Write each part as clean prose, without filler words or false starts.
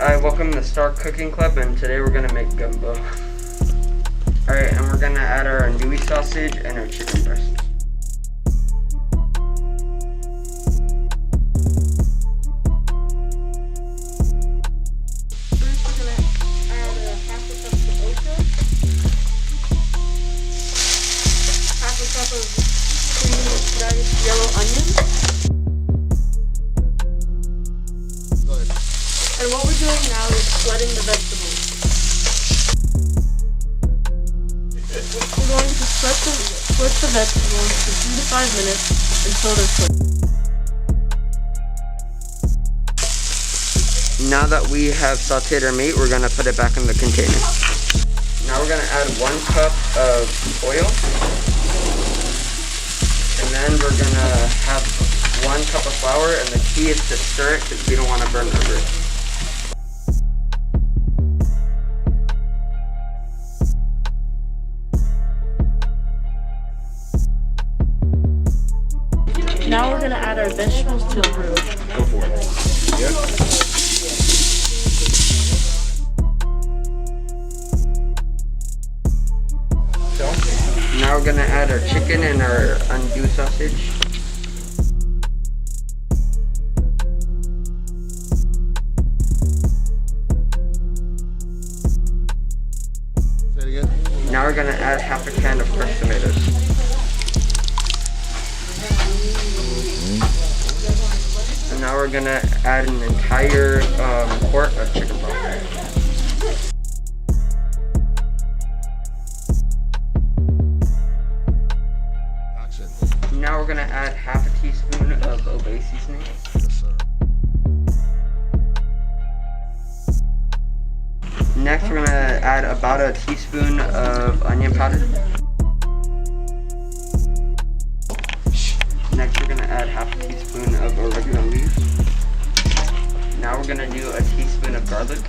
I welcome the Star Cooking Club, and today we're gonna make gumbo. Alright, and we're gonna add our andouille sausage and our chicken breast. First we're gonna add a half a cup of oatmeal, half a cup of creamy diced yellow onions. And what we're doing now is flooding the vegetables. We're going to split the vegetables for 3 to 5 minutes until they're cooked. Now that we have sauteed our meat, we're gonna put it back in the container. Now we're gonna add 1 cup of oil. And then we're gonna have 1 cup of flour, and the key is to stir it because we don't want to burn the rib. Now we're gonna add our vegetables to the roux. Go for it. Yep. Now we're gonna add our chicken and our andouille sausage. Say it again. Now we're gonna add half a can of crushed tomatoes. And now we're gonna add an entire quart of chicken broth. Now we're gonna add half a teaspoon of obey seasoning. Yes, sir. Next we're gonna add about a teaspoon of onion powder. Next we're gonna add half a teaspoon of oregano leaves. Now we're gonna do a teaspoon of garlic.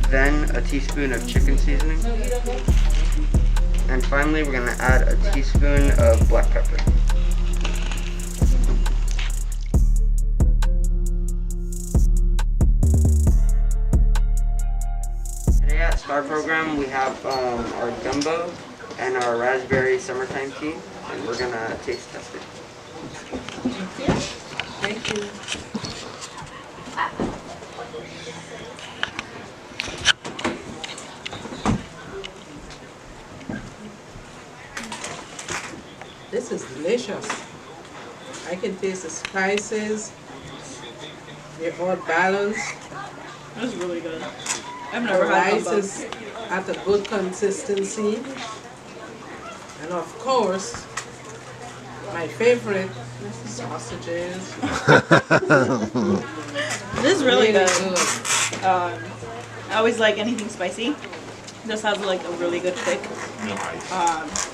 Then a teaspoon of chicken seasoning. And finally, we're gonna add a teaspoon of black pepper. Today at Star Program, we have our gumbo and our raspberry summertime tea, and we're gonna taste test it. Thank you. This is delicious. I can taste the spices. They're all balanced. That's really good. I've The never had rice gumbo. is at a good consistency. And of course, my favorite, sausages. This is really good. good. I always like anything spicy. This has like a really good kick. Nice.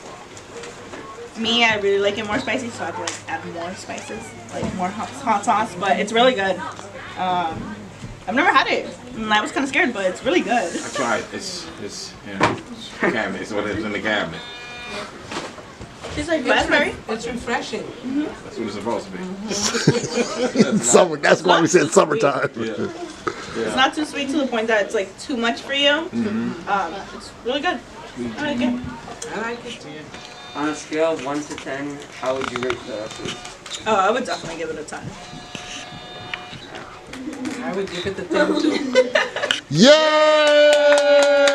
Me, I really like it more spicy, so I can like add more spices, like more hot sauce. But it's really good. I've never had it, and I was kind of scared, but it's really good. I tried. It's you know, it's cabinet. It's what it is in the cabinet. It's like raspberry. It's refreshing. That's what it's supposed to be. Summer. That's why we said summertime. Yeah. It's not too sweet to the point that it's like too much for you. It's really good. I like it. I like it. On a scale of 1 to 10, how would you rate the food? Oh, I would definitely give it a 10. I would give it a 10 too. Yay!